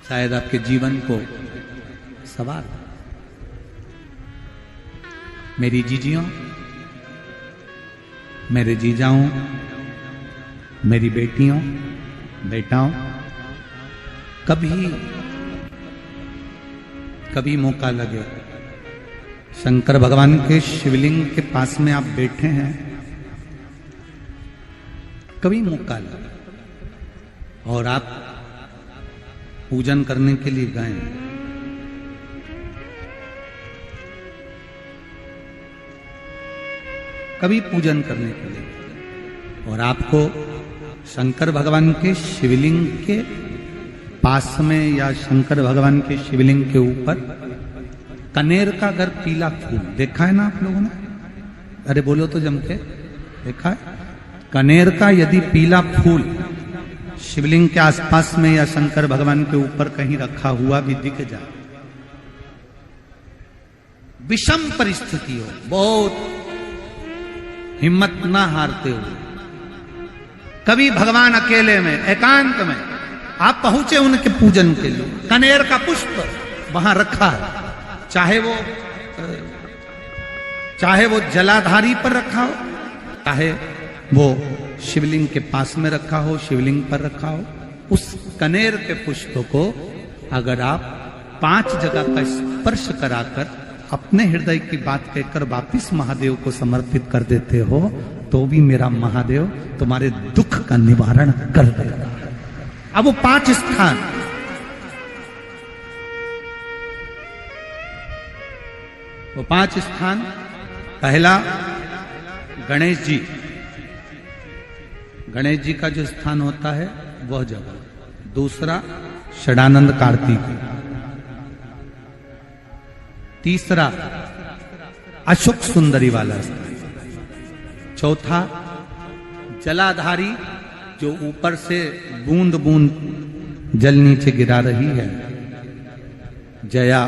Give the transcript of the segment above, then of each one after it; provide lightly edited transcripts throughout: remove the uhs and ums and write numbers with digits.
शायद आपके जीवन को सवार। मेरी जीजियों, मेरे जीजाओं, मेरी बेटियों, बेटाओं, कभी मौका लगे, शंकर भगवान के शिवलिंग के पास में आप बैठे हैं, कभी मौका लगे और आप पूजन करने के लिए गए, कभी पूजन करने के लिए और आपको शंकर भगवान के शिवलिंग के पास में या शंकर भगवान के शिवलिंग के ऊपर कनेर का अगर पीला फूल देखा है ना आप लोगों ने? अरे बोलो तो जम के, देखा है? कनेर का यदि पीला फूल शिवलिंग के आसपास में या शंकर भगवान के ऊपर कहीं रखा हुआ भी दिख जाए, विषम परिस्थिति हो, बहुत हिम्मत ना हारते हुए, कभी भगवान अकेले में एकांत में आप पहुंचे उनके पूजन के लिए, कनेर का पुष्प वहां रखा है, चाहे वो जलाधारी पर रखा हो, चाहे वो शिवलिंग के पास में रखा हो, शिवलिंग पर रखा हो, उस कनेर के पुष्प को अगर आप 5 जगह का स्पर्श कराकर अपने हृदय की बात कहकर वापिस महादेव को समर्पित कर देते हो, तो भी मेरा महादेव तुम्हारे दुख का निवारण कर देगा। अब वो 5 स्थान, वो 5 स्थान, पहला गणेश जी, गणेश जी का जो स्थान होता है वह जगह, दूसरा षडानंद कार्तिक, तीसरा अशोक सुंदरी वाला स्थान, चौथा जलाधारी जो ऊपर से बूंद बूंद जल नीचे गिरा रही है, जया,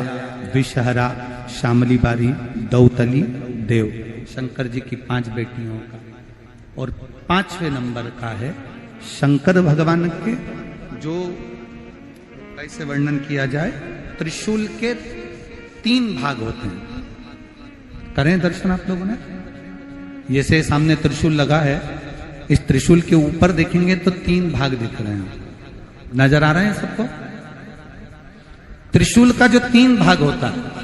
विषहरा, श्यामली बारी, दौतली, देव, शंकर जी की 5 बेटियों का, और 5वें नंबर का है शंकर भगवान के, जो कैसे वर्णन किया जाए, त्रिशूल के 3 भाग होते हैं। करें दर्शन आप लोगों ने? ये से सामने त्रिशूल लगा है, इस त्रिशूल के ऊपर देखेंगे तो 3 भाग दिख रहे हैं, नजर आ रहे हैं सबको? त्रिशूल का जो 3 भाग होता है,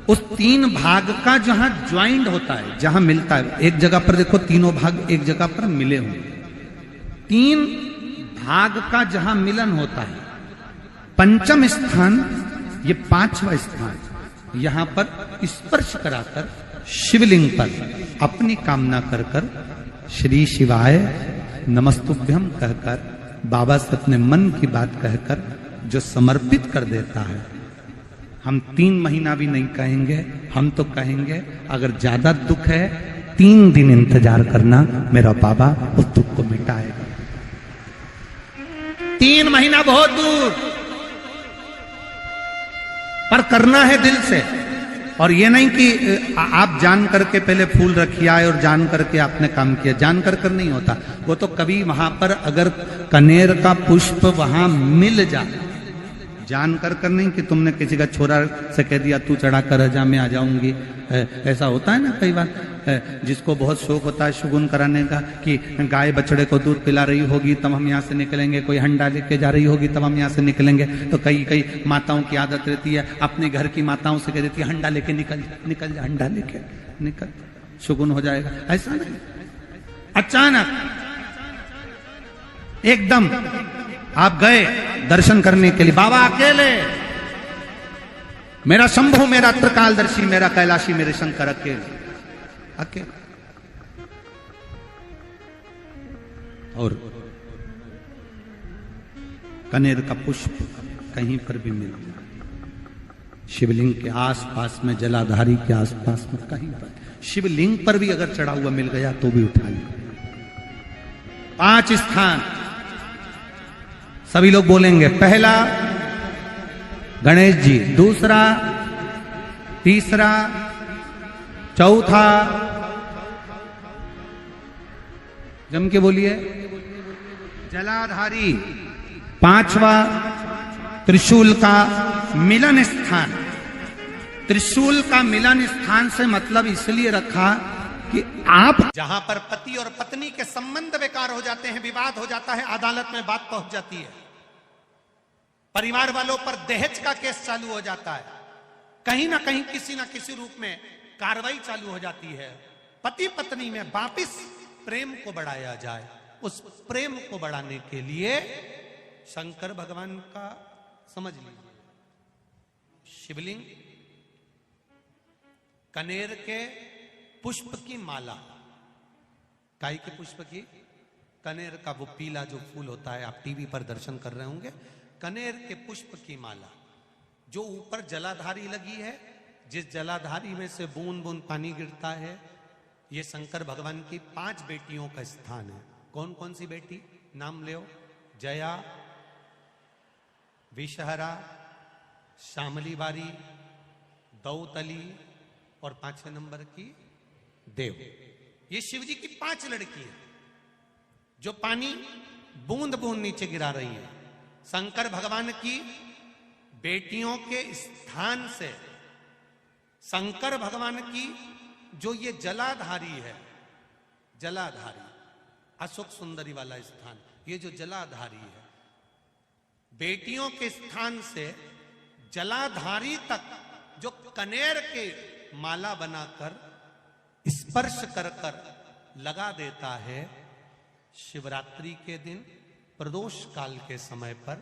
उस 3 भाग का जहां ज्वाइंट होता है, जहां मिलता है, एक जगह पर देखो तीनों भाग एक जगह पर मिले हुए, 3 भाग का जहां मिलन होता है, 5वां स्थान, ये 5वां स्थान, यहां पर स्पर्श कराकर शिवलिंग पर अपनी कामना कर कर श्री शिवाय नमस्तुभ्यम कहकर बाबा से अपने मन की बात कहकर जो समर्पित कर देता है, हम 3 महीना भी नहीं कहेंगे, हम तो कहेंगे अगर ज्यादा दुख है 3 दिन इंतजार करना, मेरा बाबा उस दुख को मिटाएगा। 3 महीना बहुत दूर, पर करना है दिल से, और ये नहीं कि आप जान करके पहले फूल रखिए आए और जान करके आपने काम किया, जान कर नहीं होता वो तो। कभी वहां पर अगर कनेर का पुष्प वहां मिल जाए, जान कर नहीं कि तुमने किसी का छोरा से कह दिया तू चढ़ा कर जा मैं आ जाऊंगी, ऐसा होता है ना कई बार, जिसको बहुत शौक होता है शगुन कराने का, कि गाय बछड़े को दूध पिला रही होगी तब हम यहाँ से निकलेंगे, कोई हंडा लेके जा रही होगी तब हम यहाँ से निकलेंगे, तो कई माताओं की आदत रहती है, अपने घर की माताओं से कह देती है हंडा लेके निकल जा, हंडा लेके निकल, शगुन हो जाएगा। ऐसा नहीं, अचानक एकदम आप गए दर्शन करने के लिए, बाबा अकेले, मेरा शंभु, मेरा त्रिकालदर्शी, मेरा कैलाशी, मेरे शंकर अकेले, और कनेर का पुष्प कहीं पर भी मिल जाए, शिवलिंग के आसपास में, जलाधारी के आसपास में, कहीं पर, शिवलिंग पर भी अगर चढ़ा हुआ मिल गया तो भी उठा ले। 5 स्थान सभी लोग बोलेंगे, पहला गणेश जी, दूसरा, तीसरा, चौथा, जम के बोलिए, जलाधारी, 5वां त्रिशूल का मिलन स्थान। त्रिशूल का मिलन स्थान से मतलब इसलिए रखा कि आप जहां पर पति और पत्नी के संबंध बेकार हो जाते हैं, विवाद हो जाता है, अदालत में बात पहुंच जाती है, परिवार वालों पर दहेज का केस चालू हो जाता है, कहीं ना कहीं किसी ना किसी रूप में कार्रवाई चालू हो जाती है, पति पत्नी में वापिस प्रेम को बढ़ाया जाए, उस प्रेम को बढ़ाने के लिए शंकर भगवान का समझ लीजिए शिवलिंग, कनेर के पुष्प की माला, काय के पुष्प की, कनेर का वो पीला जो फूल होता है, आप टीवी पर दर्शन कर रहे होंगे, कनेर के पुष्प की माला जो ऊपर जलाधारी लगी है, जिस जलाधारी में से बूंद बूंद पानी गिरता है, ये शंकर भगवान की 5 बेटियों का स्थान है। कौन कौन सी बेटी नाम ले? जया, विषहरा, श्यामली बारी, दौतली और 5वें नंबर की देव। ये शिव जी की 5 लड़की है जो पानी बूंद बूंद नीचे गिरा रही है। शंकर भगवान की बेटियों के स्थान से शंकर भगवान की जो ये जलाधारी है, जलाधारी अशोक सुंदरी वाला स्थान, ये जो जलाधारी है, बेटियों के स्थान से जलाधारी तक जो कनेर के माला बनाकर स्पर्श कर कर लगा देता है, शिवरात्रि के दिन प्रदोष काल के समय पर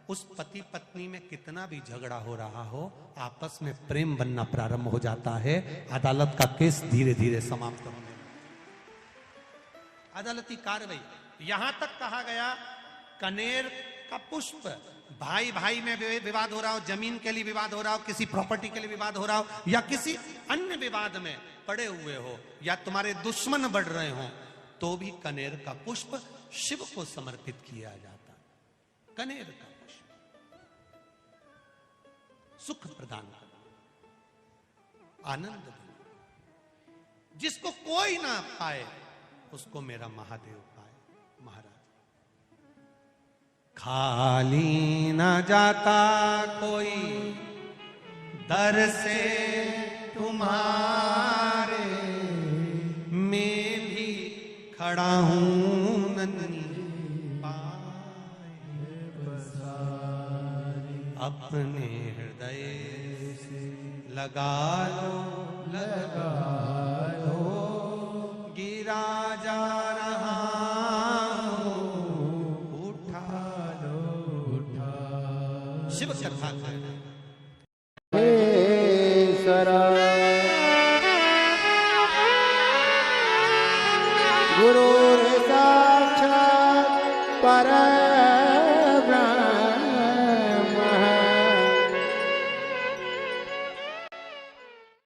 उस पति पत्नी में कितना भी झगड़ा हो रहा हो, आपस में प्रेम बनना प्रारंभ हो जाता है। अदालत का केस धीरे धीरे समाप्त होने लगता है। अदालती कार्रवाई, यहां तक कहा गया कनेर का पुष्प, भाई भाई में विवाद हो रहा हो, जमीन के लिए विवाद हो रहा हो, किसी प्रॉपर्टी के लिए विवाद हो रहा हो, या किसी अन्य विवाद में पड़े हुए हो, या तुम्हारे दुश्मन बढ़ रहे हो, तो भी कनेर का पुष्प शिव को समर्पित किया जाता। कनेर का पुष्प सुख प्रदान करना, आनंद देना, जिसको कोई ना पाए उसको मेरा महादेव पाए। महाराज खाली ना जाता कोई दर से तुम्हारे, मैं भी खड़ा हूं नन्ही पाए बसारे, अपने हृदय से लगा लो, लगा लो, गिरा जा रहा शिव कथा गुरु साक्षात् परम